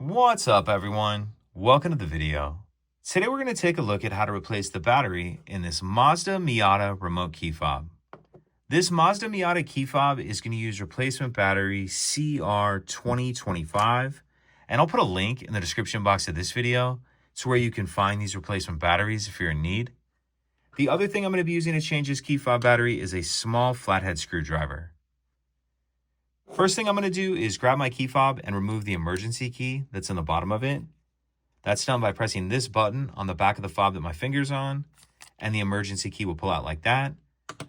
What's up, everyone? Welcome to the video. Today we're going to take a look at how to replace the battery in this Mazda Miata remote key fob. This Mazda Miata key fob is going to use replacement battery CR2025, and I'll put a link in the description box of this video to where you can find these replacement batteries if you're in need. The other thing I'm going to be using to change this key fob battery is a small flathead screwdriver. First thing I'm going to do is grab my key fob and remove the emergency key that's in the bottom of it. That's done by pressing this button on the back of the fob that my finger's on, and the emergency key will pull out like that.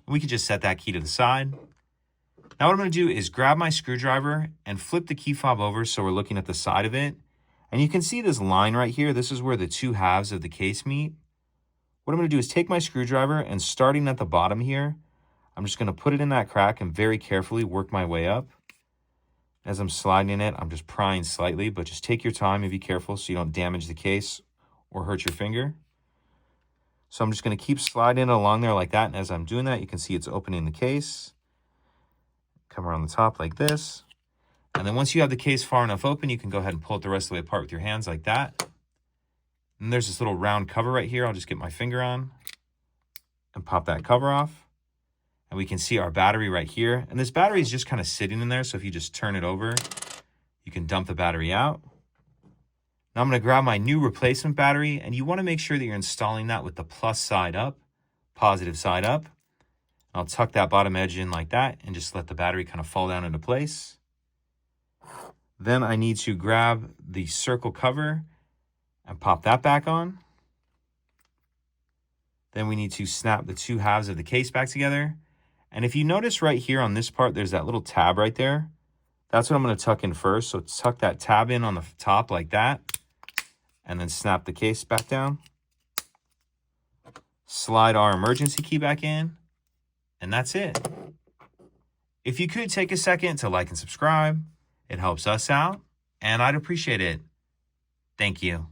We can just set that key to the side. Now what I'm going to do is grab my screwdriver and flip the key fob over so we're looking at the side of it. And you can see this line right here. This is where the two halves of the case meet. What I'm going to do is take my screwdriver and starting at the bottom here, I'm just going to put it in that crack and very carefully work my way up. As I'm sliding it, I'm just prying slightly, but just take your time and be careful so you don't damage the case or hurt your finger. So I'm just going to keep sliding it along there like that. And as I'm doing that, you can see it's opening the case. Come around the top like this. And then once you have the case far enough open, you can go ahead and pull it the rest of the way apart with your hands like that. And there's this little round cover right here. I'll just get my finger on and pop that cover off. And we can see our battery right here. And this battery is just kind of sitting in there. So if you just turn it over, you can dump the battery out. Now I'm going to grab my new replacement battery. And you want to make sure that you're installing that with the plus side up, positive side up. I'll tuck that bottom edge in like that and just let the battery kind of fall down into place. Then I need to grab the circle cover and pop that back on. Then we need to snap the two halves of the case back together. And if you notice right here on this part, there's that little tab right there. That's what I'm going to tuck in first. So tuck that tab in on the top like that. And then snap the case back down. Slide our emergency key back in. And that's it. If you could take a second to like and subscribe, it helps us out. And I'd appreciate it. Thank you.